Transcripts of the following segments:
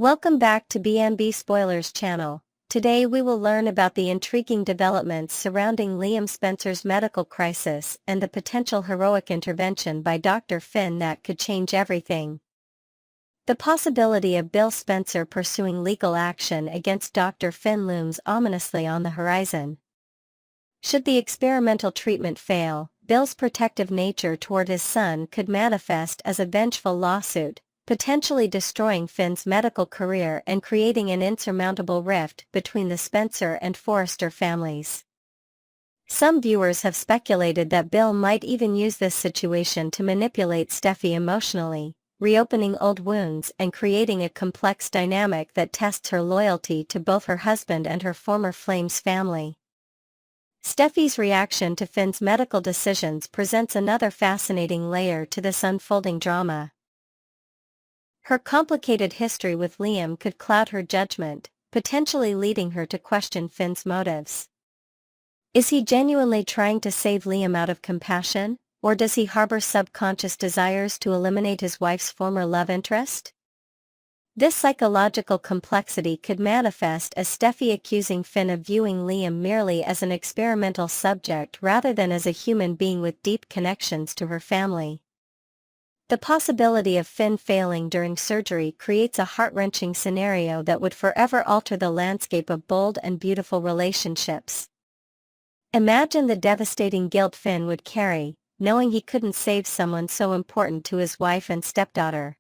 Welcome back to BMB Spoilers channel. Today we will learn about the intriguing developments surrounding Liam Spencer's medical crisis and the potential heroic intervention by Dr. Finn that could change everything. The possibility of Bill Spencer pursuing legal action against Dr. Finn looms ominously on the horizon. Should the experimental treatment fail, Bill's protective nature toward his son could manifest as a vengeful lawsuit, potentially destroying Finn's medical career and creating an insurmountable rift between the Spencer and Forrester families. Some viewers have speculated that Bill might even use this situation to manipulate Steffi emotionally, reopening old wounds and creating a complex dynamic that tests her loyalty to both her husband and her former Flames family. Steffi's reaction to Finn's medical decisions presents another fascinating layer to this unfolding drama. Her complicated history with Liam could cloud her judgment, potentially leading her to question Finn's motives. Is he genuinely trying to save Liam out of compassion, or does he harbor subconscious desires to eliminate his wife's former love interest? This psychological complexity could manifest as Steffi accusing Finn of viewing Liam merely as an experimental subject rather than as a human being with deep connections to her family. The possibility of Finn failing during surgery creates a heart-wrenching scenario that would forever alter the landscape of bold and beautiful relationships. Imagine the devastating guilt Finn would carry, knowing he couldn't save someone so important to his wife and stepdaughter.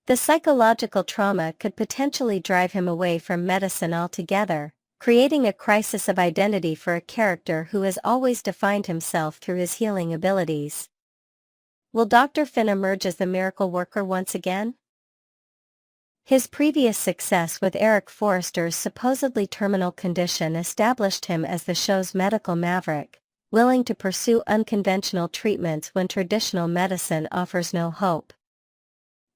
The psychological trauma could potentially drive him away from medicine altogether, creating a crisis of identity for a character who has always defined himself through his healing abilities. Will Dr. Finn emerge as the miracle worker once again? His previous success with Eric Forrester's supposedly terminal condition established him as the show's medical maverick, willing to pursue unconventional treatments when traditional medicine offers no hope.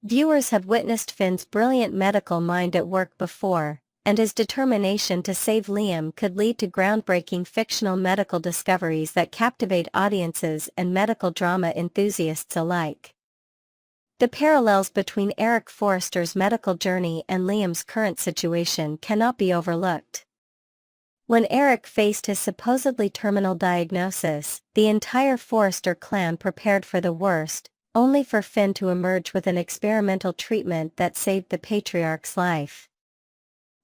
Viewers have witnessed Finn's brilliant medical mind at work before, and his determination to save Liam could lead to groundbreaking fictional medical discoveries that captivate audiences and medical drama enthusiasts alike. The parallels between Eric Forrester's medical journey and Liam's current situation cannot be overlooked. When Eric faced his supposedly terminal diagnosis, the entire Forrester clan prepared for the worst, only for Finn to emerge with an experimental treatment that saved the patriarch's life.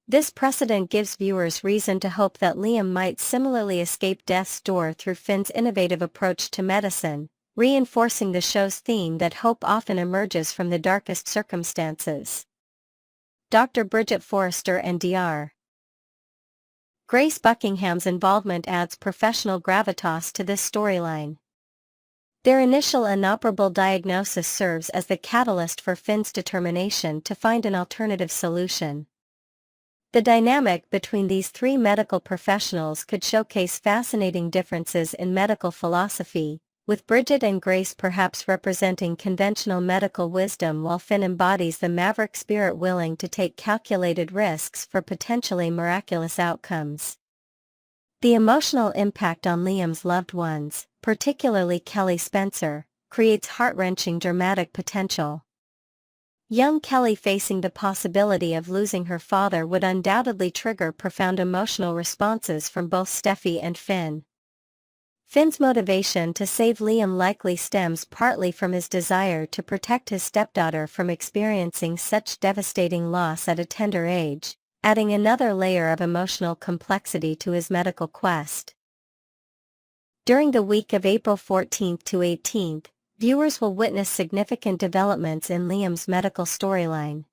This precedent gives viewers reason to hope that Liam might similarly escape death's door through Finn's innovative approach to medicine, reinforcing the show's theme that hope often emerges from the darkest circumstances. Dr. Bridget Forrester and Dr. Grace Buckingham's involvement adds professional gravitas to this storyline. Their initial inoperable diagnosis serves as the catalyst for Finn's determination to find an alternative solution. The dynamic between these three medical professionals could showcase fascinating differences in medical philosophy, with Bridget and Grace perhaps representing conventional medical wisdom while Finn embodies the maverick spirit willing to take calculated risks for potentially miraculous outcomes. The emotional impact on Liam's loved ones, particularly Kelly Spencer, creates heart-wrenching dramatic potential. Young Kelly facing the possibility of losing her father would undoubtedly trigger profound emotional responses from both Steffi and Finn. Finn's motivation to save Liam likely stems partly from his desire to protect his stepdaughter from experiencing such devastating loss at a tender age, adding another layer of emotional complexity to his medical quest. During the week of April 14th to 18th, viewers will witness significant developments in Liam's medical storyline.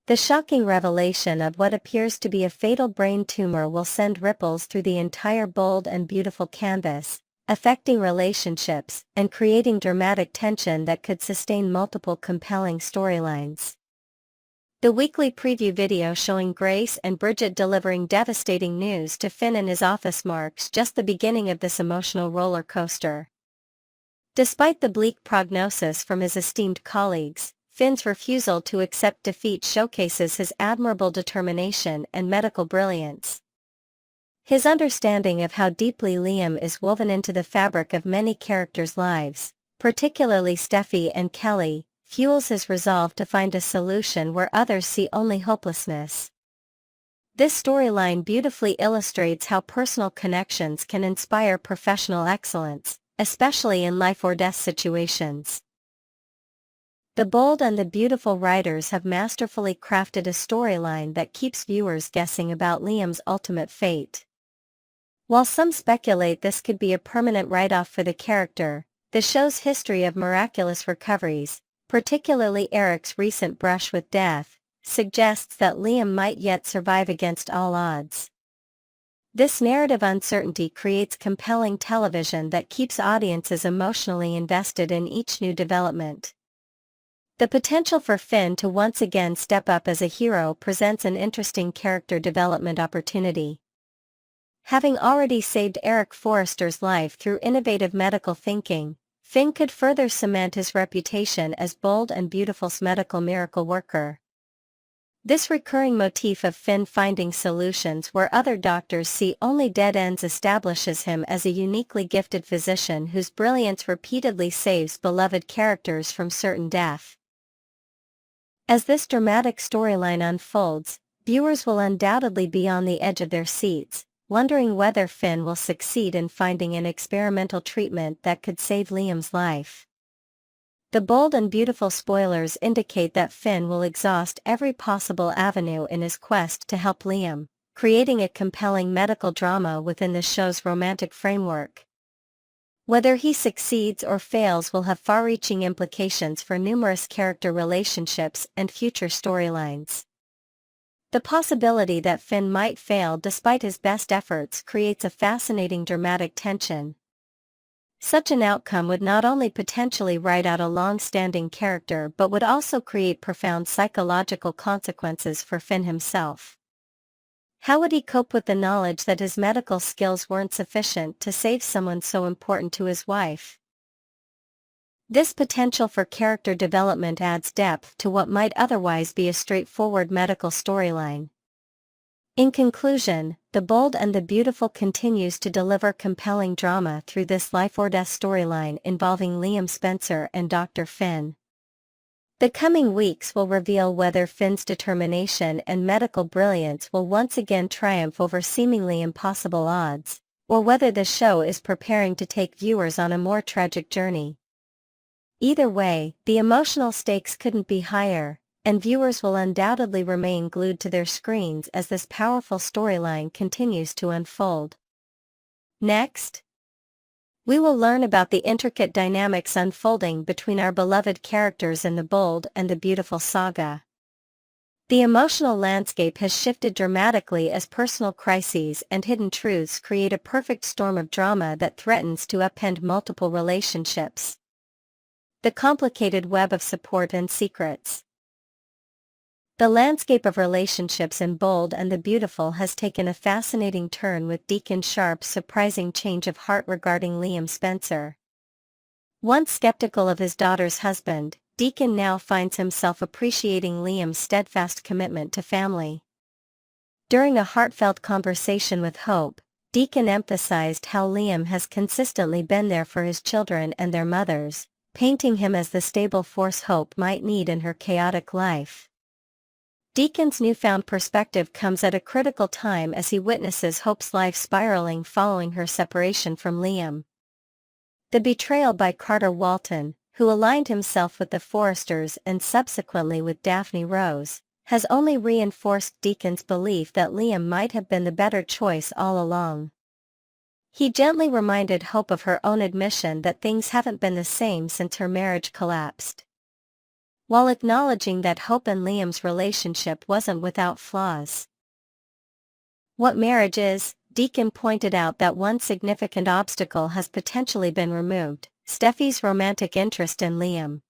The shocking revelation of what appears to be a fatal brain tumor will send ripples through the entire bold and beautiful canvas, affecting relationships and creating dramatic tension that could sustain multiple compelling storylines. The weekly preview video showing Grace and Bridget delivering devastating news to Finn in his office marks just the beginning of this emotional roller coaster. Despite the bleak prognosis from his esteemed colleagues, Finn's refusal to accept defeat showcases his admirable determination and medical brilliance. His understanding of how deeply Liam is woven into the fabric of many characters' lives, particularly Steffi and Kelly, fuels his resolve to find a solution where others see only hopelessness. This storyline beautifully illustrates how personal connections can inspire professional excellence, especially in life or death situations. The Bold and the Beautiful writers have masterfully crafted a storyline that keeps viewers guessing about Liam's ultimate fate. While some speculate this could be a permanent write-off for the character, the show's history of miraculous recoveries, particularly Eric's recent brush with death, suggests that Liam might yet survive against all odds. This narrative uncertainty creates compelling television that keeps audiences emotionally invested in each new development. The potential for Finn to once again step up as a hero presents an interesting character development opportunity. Having already saved Eric Forrester's life through innovative medical thinking, Finn could further cement his reputation as Bold and Beautiful's medical miracle worker. This recurring motif of Finn finding solutions where other doctors see only dead ends establishes him as a uniquely gifted physician whose brilliance repeatedly saves beloved characters from certain death. As this dramatic storyline unfolds, viewers will undoubtedly be on the edge of their seats, wondering whether Finn will succeed in finding an experimental treatment that could save Liam's life. The Bold and Beautiful spoilers indicate that Finn will exhaust every possible avenue in his quest to help Liam, creating a compelling medical drama within the show's romantic framework. Whether he succeeds or fails will have far-reaching implications for numerous character relationships and future storylines. The possibility that Finn might fail despite his best efforts creates a fascinating dramatic tension. Such an outcome would not only potentially write out a long-standing character but would also create profound psychological consequences for Finn himself. How would he cope with the knowledge that his medical skills weren't sufficient to save someone so important to his wife? This potential for character development adds depth to what might otherwise be a straightforward medical storyline. In conclusion, The Bold and the Beautiful continues to deliver compelling drama through this life-or-death storyline involving Liam Spencer and Dr. Finn. The coming weeks will reveal whether Finn's determination and medical brilliance will once again triumph over seemingly impossible odds, or whether the show is preparing to take viewers on a more tragic journey. Either way, the emotional stakes couldn't be higher, and viewers will undoubtedly remain glued to their screens as this powerful storyline continues to unfold. Next, we will learn about the intricate dynamics unfolding between our beloved characters in the Bold and the Beautiful saga. The emotional landscape has shifted dramatically as personal crises and hidden truths create a perfect storm of drama that threatens to upend multiple relationships. The complicated web of support and secrets. The landscape of relationships in Bold and the Beautiful has taken a fascinating turn with Deacon Sharp's surprising change of heart regarding Liam Spencer. Once skeptical of his daughter's husband, Deacon now finds himself appreciating Liam's steadfast commitment to family. During a heartfelt conversation with Hope, Deacon emphasized how Liam has consistently been there for his children and their mothers, painting him as the stable force Hope might need in her chaotic life. Deacon's newfound perspective comes at a critical time as he witnesses Hope's life spiraling following her separation from Liam. The betrayal by Carter Walton, who aligned himself with the Forresters and subsequently with Daphne Rose, has only reinforced Deacon's belief that Liam might have been the better choice all along. He gently reminded Hope of her own admission that things haven't been the same since her marriage collapsed. While acknowledging that Hope and Liam's relationship wasn't without flaws. What marriage is, Deacon pointed out that one significant obstacle has potentially been removed: Steffi's romantic interest in Liam.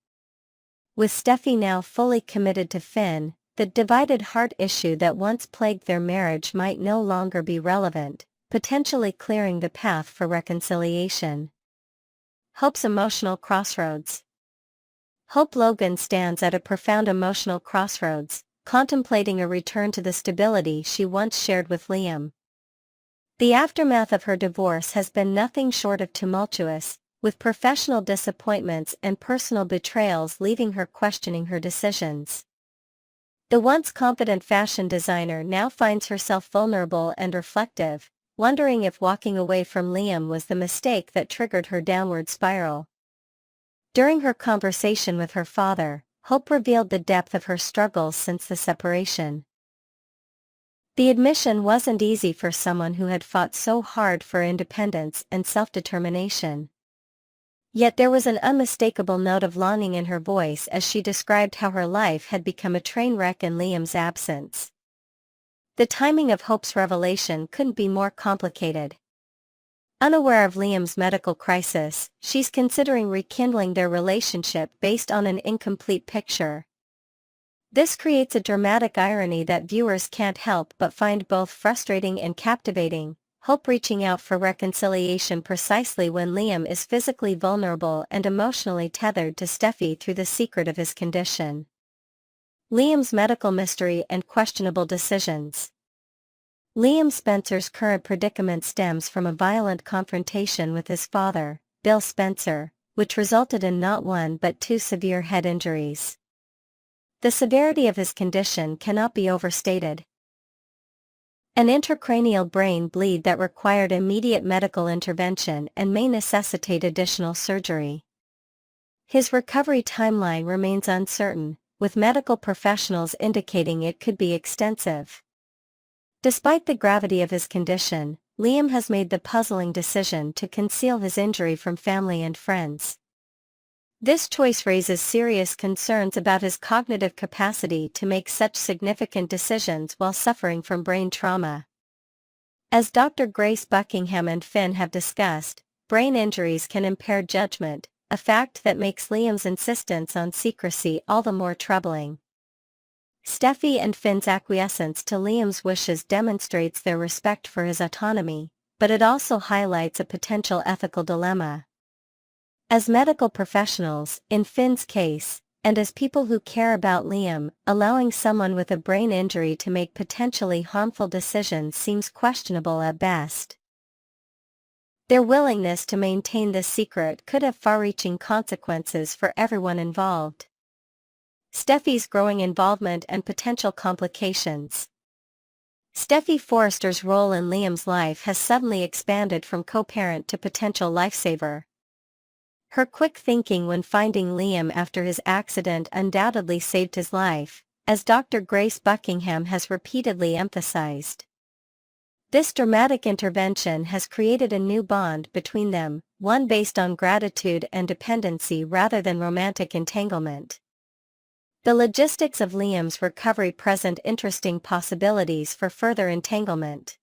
With Steffi now fully committed to Finn, the divided heart issue that once plagued their marriage might no longer be relevant, potentially clearing the path for reconciliation. Hope's emotional crossroads. Hope Logan stands at a profound emotional crossroads, contemplating a return to the stability she once shared with Liam. The aftermath of her divorce has been nothing short of tumultuous, with professional disappointments and personal betrayals leaving her questioning her decisions. The once confident fashion designer now finds herself vulnerable and reflective, wondering if walking away from Liam was the mistake that triggered her downward spiral. During her conversation with her father, Hope revealed the depth of her struggles since the separation. The admission wasn't easy for someone who had fought so hard for independence and self-determination. Yet there was an unmistakable note of longing in her voice as she described how her life had become a train wreck in Liam's absence. The timing of Hope's revelation couldn't be more complicated. Unaware of Liam's medical crisis, she's considering rekindling their relationship based on an incomplete picture. This creates a dramatic irony that viewers can't help but find both frustrating and captivating. Hope reaching out for reconciliation precisely when Liam is physically vulnerable and emotionally tethered to Steffi through the secret of his condition. Liam's medical mystery and questionable decisions. Liam Spencer's current predicament stems from a violent confrontation with his father, Bill Spencer, which resulted in not one but two severe head injuries. The severity of his condition cannot be overstated. An intracranial brain bleed that required immediate medical intervention and may necessitate additional surgery. His recovery timeline remains uncertain, with medical professionals indicating it could be extensive. Despite the gravity of his condition, Liam has made the puzzling decision to conceal his injury from family and friends. This choice raises serious concerns about his cognitive capacity to make such significant decisions while suffering from brain trauma. As Dr. Grace Buckingham and Finn have discussed, brain injuries can impair judgment, a fact that makes Liam's insistence on secrecy all the more troubling. Steffi and Finn's acquiescence to Liam's wishes demonstrates their respect for his autonomy, but it also highlights a potential ethical dilemma. As medical professionals, in Finn's case, and as people who care about Liam, allowing someone with a brain injury to make potentially harmful decisions seems questionable at best. Their willingness to maintain this secret could have far-reaching consequences for everyone involved. Steffi's growing involvement and potential complications. Steffi Forrester's role in Liam's life has suddenly expanded from co-parent to potential lifesaver. Her quick thinking when finding Liam after his accident undoubtedly saved his life, as Dr. Grace Buckingham has repeatedly emphasized. This dramatic intervention has created a new bond between them, one based on gratitude and dependency rather than romantic entanglement. The logistics of Liam's recovery present interesting possibilities for further entanglement.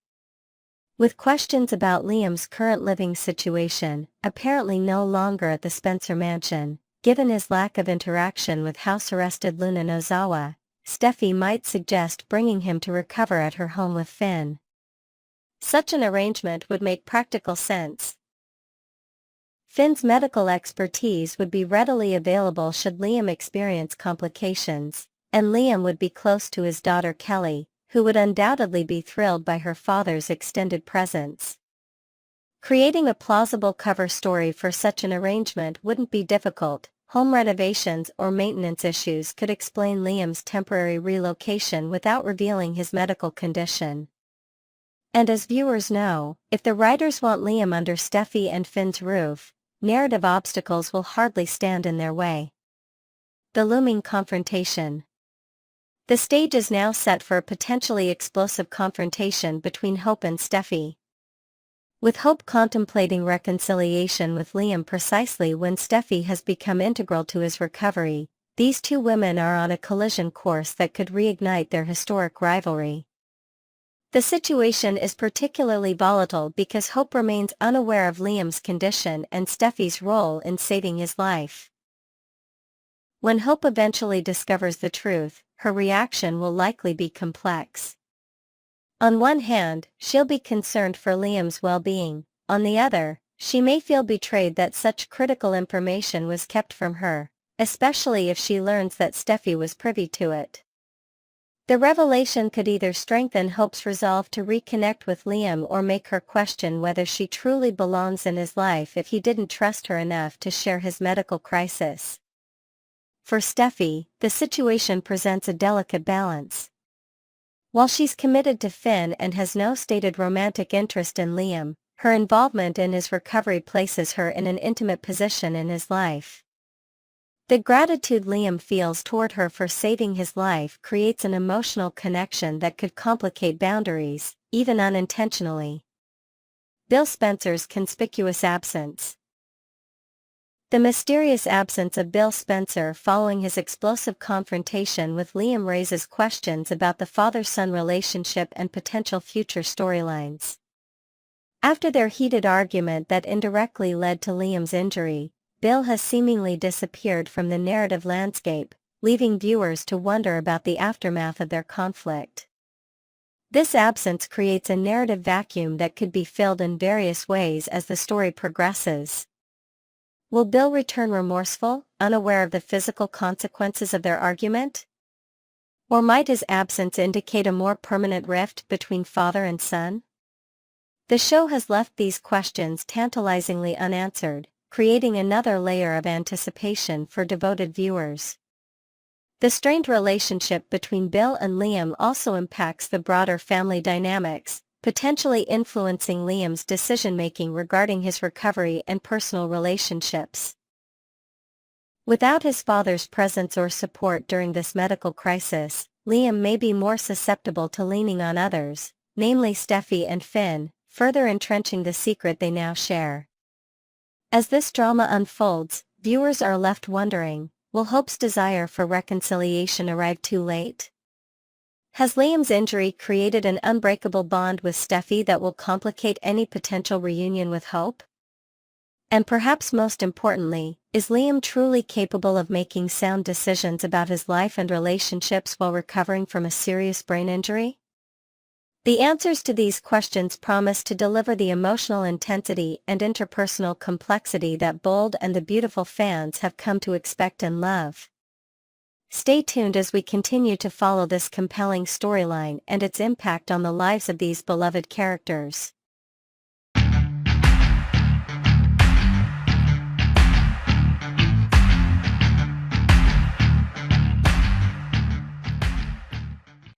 With questions about Liam's current living situation, apparently no longer at the Spencer mansion, given his lack of interaction with house-arrested Luna Nozawa, Steffi might suggest bringing him to recover at her home with Finn. Such an arrangement would make practical sense. Finn's medical expertise would be readily available should Liam experience complications, and Liam would be close to his daughter Kelly, who would undoubtedly be thrilled by her father's extended presence. Creating a plausible cover story for such an arrangement wouldn't be difficult. Home renovations or maintenance issues could explain Liam's temporary relocation without revealing his medical condition. And as viewers know, if the writers want Liam under Steffi and Finn's roof, narrative obstacles will hardly stand in their way. The looming confrontation. The stage is now set for a potentially explosive confrontation between Hope and Steffi. With Hope contemplating reconciliation with Liam precisely when Steffi has become integral to his recovery, these two women are on a collision course that could reignite their historic rivalry. The situation is particularly volatile because Hope remains unaware of Liam's condition and Steffi's role in saving his life. When Hope eventually discovers the truth, her reaction will likely be complex. On one hand, she'll be concerned for Liam's well-being, on the other, she may feel betrayed that such critical information was kept from her, especially if she learns that Steffi was privy to it. The revelation could either strengthen Hope's resolve to reconnect with Liam or make her question whether she truly belongs in his life if he didn't trust her enough to share his medical crisis. For Steffi, the situation presents a delicate balance. While she's committed to Finn and has no stated romantic interest in Liam, her involvement in his recovery places her in an intimate position in his life. The gratitude Liam feels toward her for saving his life creates an emotional connection that could complicate boundaries, even unintentionally. Bill Spencer's conspicuous absence. The mysterious absence of Bill Spencer following his explosive confrontation with Liam raises questions about the father-son relationship and potential future storylines. After their heated argument that indirectly led to Liam's injury, Bill has seemingly disappeared from the narrative landscape, leaving viewers to wonder about the aftermath of their conflict. This absence creates a narrative vacuum that could be filled in various ways as the story progresses. Will Bill return remorseful, unaware of the physical consequences of their argument? Or might his absence indicate a more permanent rift between father and son? The show has left these questions tantalizingly unanswered, creating another layer of anticipation for devoted viewers. The strained relationship between Bill and Liam also impacts the broader family dynamics, potentially influencing Liam's decision-making regarding his recovery and personal relationships. Without his father's presence or support during this medical crisis, Liam may be more susceptible to leaning on others, namely Steffi and Finn, further entrenching the secret they now share. As this drama unfolds, viewers are left wondering, will Hope's desire for reconciliation arrive too late? Has Liam's injury created an unbreakable bond with Steffi that will complicate any potential reunion with Hope? And perhaps most importantly, is Liam truly capable of making sound decisions about his life and relationships while recovering from a serious brain injury? The answers to these questions promise to deliver the emotional intensity and interpersonal complexity that Bold and the Beautiful fans have come to expect and love. Stay tuned as we continue to follow this compelling storyline and its impact on the lives of these beloved characters.